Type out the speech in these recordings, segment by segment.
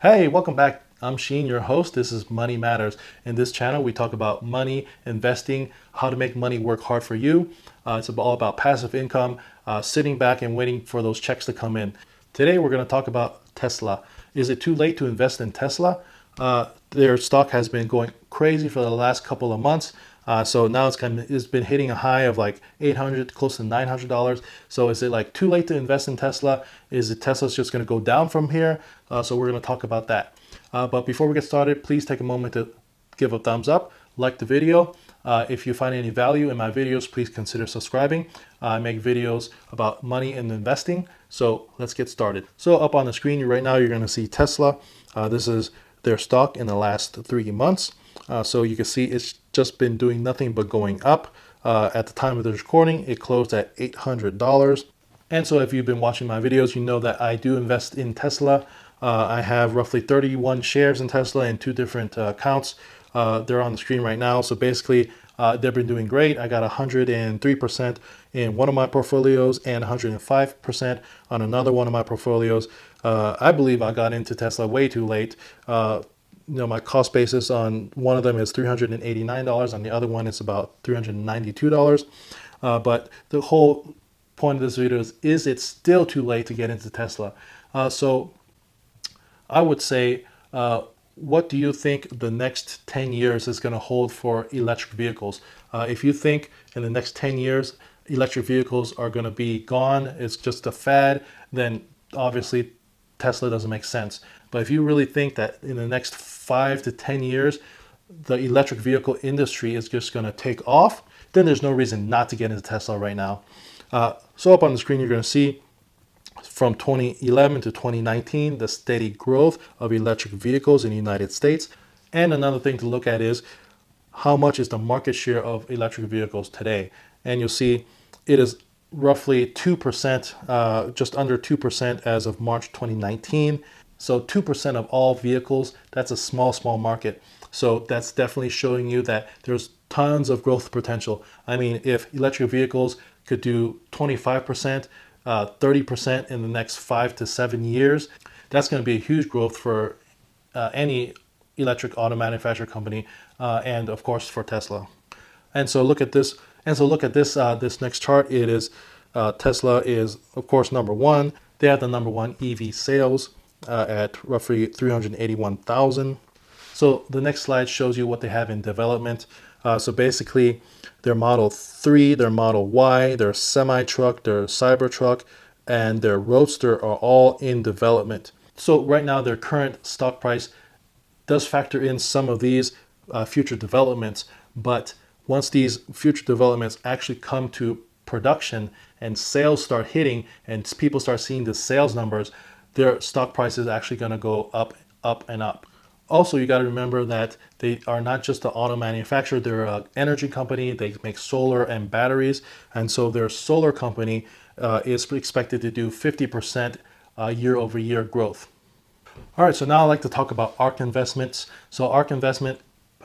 Hey, welcome back. I'm Sheen, your host. This is Money Matters. In this channel, we talk about money, investing, how to make money work hard for you. It's all about passive income, sitting back and waiting for those checks to come in. Today, we're going to talk about Tesla. Is it too late to invest in Tesla? Their stock has been going crazy for the last couple of months. So now it's been hitting a high of like 800, close to $900. So is it like too late to invest in Tesla? Is it Tesla's just going to go down from here? So we're going to talk about that. But before we get started, please take a moment to give a thumbs up, like the video. If you find any value in my videos, please consider subscribing. I make videos about money and investing. So let's get started. So up on the screen right now, you're going to see Tesla. This is their stock in the last 3 months. So you can see it's just been doing nothing but going up. At the time of this recording, it closed at $800. And so if you've been watching my videos, you know that I do invest in Tesla. I have roughly 31 shares in Tesla in two different accounts. They're on the screen right now. So basically, they've been doing great. I got 103% in one of my portfolios and 105% on another one of my portfolios. I believe I got into Tesla way too late. My cost basis on one of them is $389. On the other one, it's about $392. But the whole point of this video is it still too late to get into Tesla? So I would say, what do you think the next 10 years is going to hold for electric vehicles? If you think in the next 10 years, electric vehicles are going to be gone, it's just a fad, then obviously Tesla doesn't make sense. But if you really think that in the next 5 to 10 years, the electric vehicle industry is just going to take off, then there's no reason not to get into Tesla right now. So up on the screen, you're going to see from 2011 to 2019, the steady growth of electric vehicles in the United States. And another thing to look at is how much is the market share of electric vehicles today. And you'll see it is roughly 2%, just under 2% as of March 2019. So 2% of all vehicles, that's a small market. So that's definitely showing you that there's tons of growth potential. I mean, if electric vehicles could do 25%, 30% in the next 5 to 7 years, that's going to be a huge growth for any electric auto manufacturer company, and of course for Tesla. And so look at this. This next chart. It is Tesla is of course number one. They have the number one EV sales at roughly 381,000. So the next slide shows you what they have in development. So basically, their Model 3, their Model Y, their semi-truck, their Cybertruck, and their Roadster are all in development. So right now, their current stock price does factor in some of these future developments, but once these future developments actually come to production and sales start hitting and people start seeing the sales numbers, their stock price is actually going to go up and up. Also, you got to remember that they are not just an auto manufacturer, they're an energy company. They make solar and batteries. And so their solar company is expected to do 50% year over year growth. All right, so now I'd like to talk about ARK Investments. So ARK Investment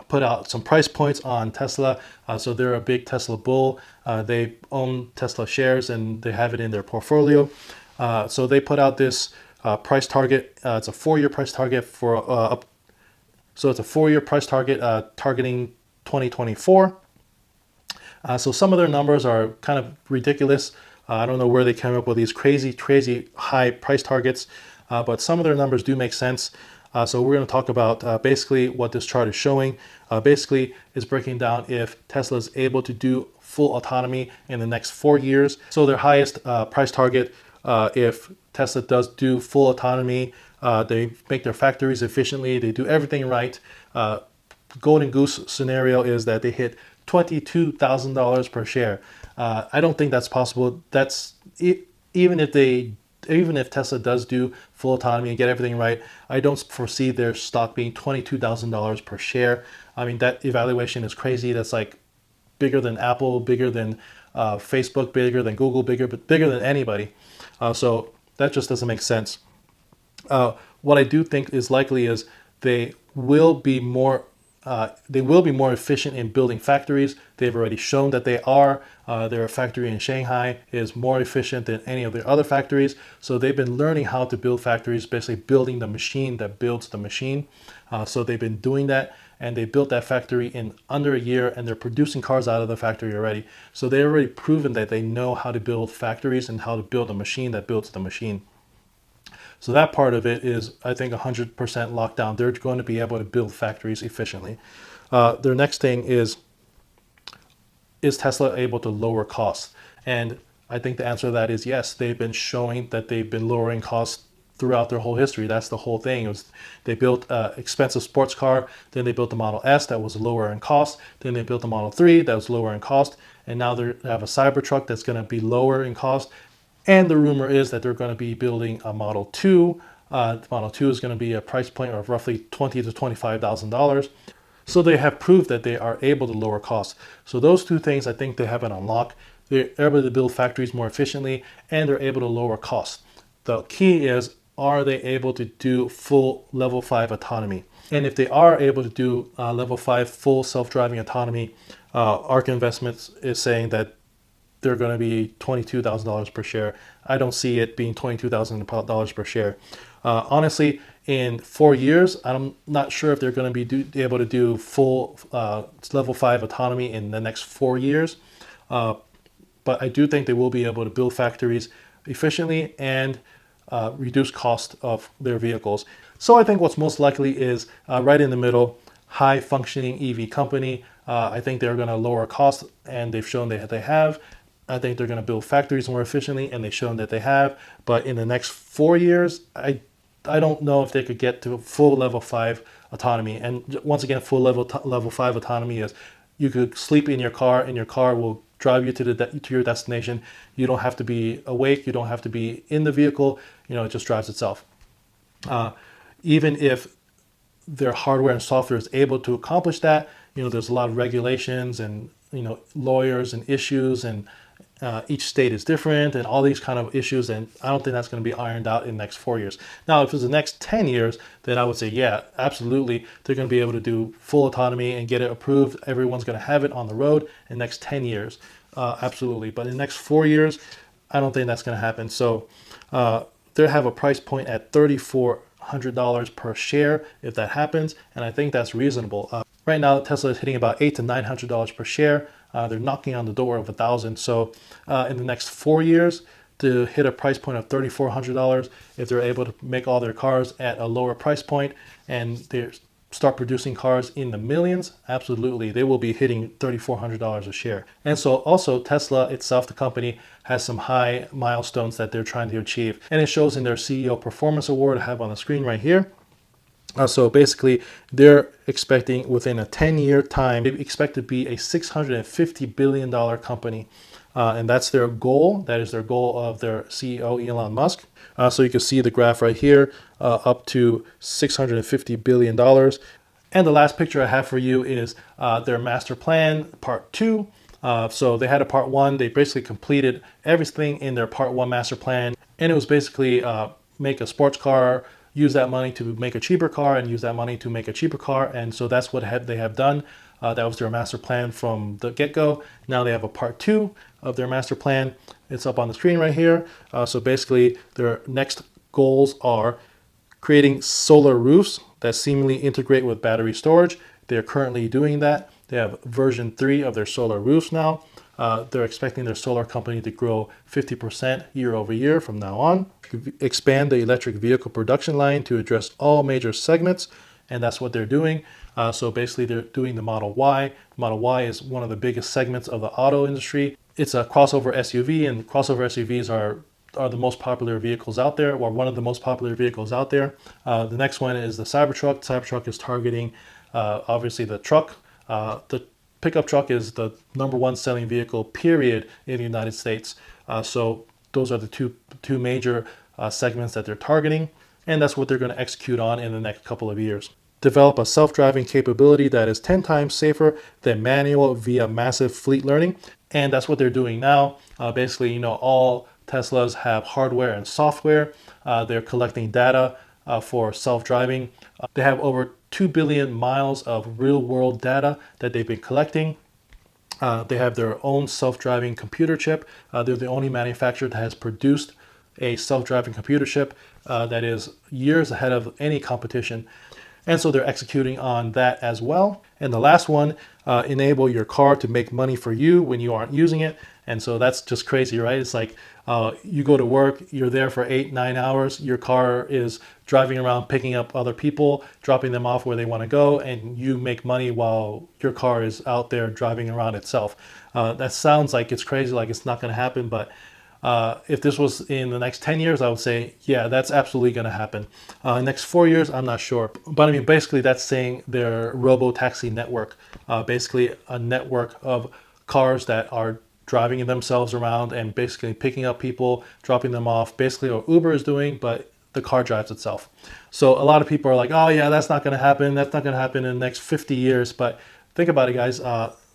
put out some price points on Tesla. So they're a big Tesla bull. They own Tesla shares and they have it in their portfolio. So they put out this price target. It's a 4-year price target for so it's a 4-year price target targeting 2024. So some of their numbers are kind of ridiculous. I don't know where they came up with these crazy high price targets, but some of their numbers do make sense. So we're going to talk about basically what this chart is showing. Basically, it's breaking down if Tesla is able to do full autonomy in the next 4 years. So their highest price target, if Tesla does do full autonomy, they make their factories efficiently, they do everything right. Golden goose scenario is that they hit $22,000 per share. I don't think that's possible. That's even if Tesla does do full autonomy and get everything right, I don't foresee their stock being $22,000 per share. I mean, that evaluation is crazy. That's like bigger than Apple, bigger than Facebook, bigger than Google, bigger than anybody. So that just doesn't make sense. What I do think is likely is they will be more they will be more efficient in building factories. They've already shown that they are. Their factory in Shanghai is more efficient than any of their other factories. So they've been learning how to build factories, basically building the machine that builds the machine. So they've been doing that, and they built that factory in under a year, and they're producing cars out of the factory already. So they've already proven that they know how to build factories and how to build a machine that builds the machine. So that part of it is, I think, 100% locked down. They're going to be able to build factories efficiently. Their next thing is Tesla able to lower costs? And I think the answer to that is yes. They've been showing that they've been lowering costs throughout their whole history. That's the whole thing. They built an expensive sports car, then they built the Model S that was lower in cost, then they built the Model 3 that was lower in cost, and now they have a Cybertruck that's going to be lower in cost. And the rumor is that they're going to be building a Model 2. The Model 2 is going to be a price point of roughly $20,000 to $25,000. So they have proved that they are able to lower costs. So those two things, I think they have an unlock. They're able to build factories more efficiently, and they're able to lower costs. The key is, are they able to do full level 5 autonomy? And if they are able to do level 5 full self-driving autonomy, ARK Investments is saying that they're going to be $22,000 per share. I don't see it being $22,000 per share. Honestly, in 4 years, I'm not sure if they're going to be able to do full level 5 autonomy in the next 4 years. But I do think they will be able to build factories efficiently and reduce cost of their vehicles. So I think what's most likely is right in the middle, high functioning EV company. I think they're going to lower costs, and they've shown that they have. I think they're going to build factories more efficiently, and they've shown that they have. But in the next 4 years, I don't know if they could get to full level 5 autonomy. And once again, full level 5 autonomy is you could sleep in your car, and your car will drive you to your destination. You don't have to be awake. You don't have to be in the vehicle. It just drives itself. Even if their hardware and software is able to accomplish that, there's a lot of regulations and lawyers and issues, and each state is different and all these kind of issues, and I don't think that's going to be ironed out in the next 4 years. Now, if it's the next 10 years, then I would say, yeah, absolutely, they're going to be able to do full autonomy and get it approved. Everyone's going to have it on the road in the next 10 years. Absolutely. But in the next 4 years, I don't think that's going to happen. So they have a price point at $3,400 per share if that happens, and I think that's reasonable. Right now, Tesla is hitting about $800 to $900 per share. They're knocking on the door of $1,000. So in the next 4 years, to hit a price point of $3,400, if they're able to make all their cars at a lower price point and they start producing cars in the millions, absolutely, they will be hitting $3,400 a share. And so also Tesla itself, the company, has some high milestones that they're trying to achieve. And it shows in their CEO Performance Award I have on the screen right here. So basically, they're expecting within a 10-year time, they expect to be a $650 billion company. And that's their goal. That is their goal of their CEO, Elon Musk. So you can see the graph right here, up to $650 billion. And the last picture I have for you is their master plan, part 2. So they had a part 1. They basically completed everything in their part 1 master plan. And it was basically make a sports car, use that money to make a cheaper car, and use that money to make a cheaper car. And so that's what they have done. That was their master plan from the get-go. Now they have a part 2 of their master plan. It's up on the screen right here. So basically, their next goals are creating solar roofs that seamlessly integrate with battery storage. They're currently doing that. They have version 3 of their solar roofs now. They're expecting their solar company to grow 50% year over year from now on. Expand the electric vehicle production line to address all major segments, and that's what they're doing. So basically, they're doing the Model Y. Model Y is one of the biggest segments of the auto industry. It's a crossover SUV, and crossover SUVs are the most popular vehicles out there, or one of the most popular vehicles out there. The next one is the Cybertruck. Cybertruck is targeting, obviously, the truck. The pickup truck is the #1 selling vehicle, period, in the United States. So those are the two major segments that they're targeting, and that's what they're going to execute on in the next couple of years. Develop a self-driving capability that is 10 times safer than manual via massive fleet learning. And that's what they're doing now. Basically, all Teslas have hardware and software. They're collecting data for self-driving. They have over 2 billion miles of real-world data that they've been collecting. They have their own self-driving computer chip. They're the only manufacturer that has produced a self-driving computer chip that is years ahead of any competition. And so they're executing on that as well. And the last one, enable your car to make money for you when you aren't using it. And so that's just crazy, right? It's like you go to work, you're there for 8-9 hours, your car is driving around, picking up other people, dropping them off where they want to go, and you make money while your car is out there driving around itself. That sounds like it's crazy, like it's not going to happen, but if this was in the next 10 years, I would say, yeah, that's absolutely going to happen. Next 4 years, I'm not sure. But I mean, basically that's saying their robo-taxi network, basically a network of cars that are driving themselves around and basically picking up people, dropping them off, basically what Uber is doing, but the car drives itself. So a lot of people are like, oh yeah, that's not going to happen. That's not going to happen in the next 50 years. But think about it, guys.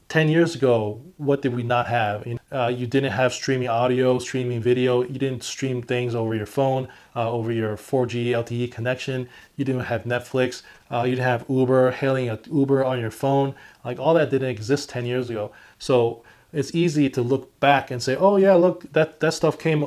10 years ago, what did we not have? You didn't have streaming audio, streaming video. You didn't stream things over your phone, over your 4G LTE connection. You didn't have Netflix. You didn't have Uber, hailing an Uber on your phone. Like all that didn't exist 10 years ago. So it's easy to look back and say, oh yeah, look, that stuff came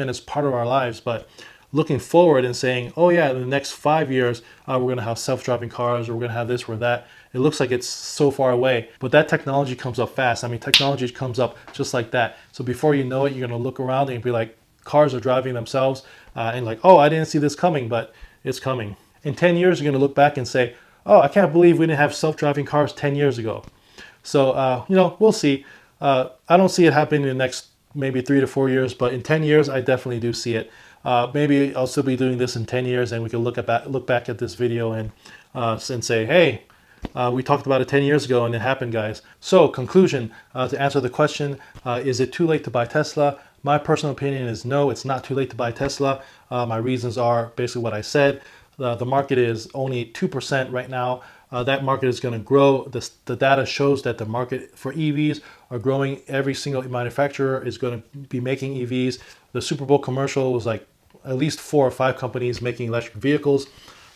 and it's part of our lives. But looking forward and saying, oh yeah, in the next 5 years, we're going to have self-driving cars, or we're going to have this or that. It looks like it's so far away, but that technology comes up fast. I mean, technology comes up just like that. So before you know it, you're going to look around and be like, cars are driving themselves, and like, oh, I didn't see this coming, but it's coming. In 10 years, you're going to look back and say, oh, I can't believe we didn't have self-driving cars 10 years ago. So, we'll see. I don't see it happening in the next maybe 3 to 4 years, but in 10 years, I definitely do see it. Maybe I'll still be doing this in 10 years and we can look back at this video and say, hey, we talked about it 10 years ago and it happened, guys. So conclusion, to answer the question, is it too late to buy Tesla? My personal opinion is no, it's not too late to buy Tesla. My reasons are basically what I said. The market is only 2% right now. That market is going to grow. The data shows that the market for EVs are growing. Every single manufacturer is going to be making EVs. The Super Bowl commercial was like at least 4 or 5 companies making electric vehicles.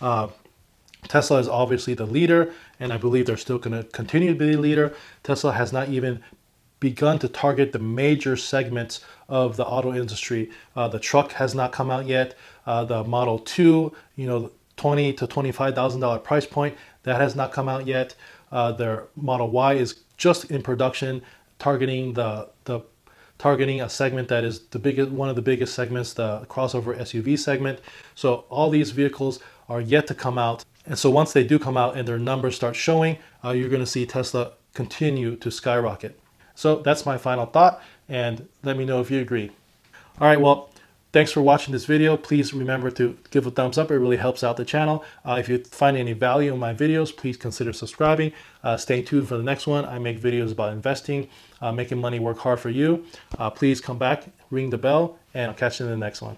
Tesla is obviously the leader, and I believe they're still going to continue to be the leader. Tesla has not even begun to target the major segments of the auto industry. The truck has not come out yet. The Model 2, $20,000 to $25,000 price point, that has not come out yet. Their Model Y is just in production, targeting targeting a segment that is one of the biggest segments, the crossover SUV segment. So all these vehicles are yet to come out. And so once they do come out and their numbers start showing, you're going to see Tesla continue to skyrocket. So that's my final thought, and let me know if you agree. All right, well, thanks for watching this video. Please remember to give a thumbs up. It really helps out the channel. If you find any value in my videos, please consider subscribing. Stay tuned for the next one. I make videos about investing, making money work hard for you. Please come back, ring the bell, and I'll catch you in the next one.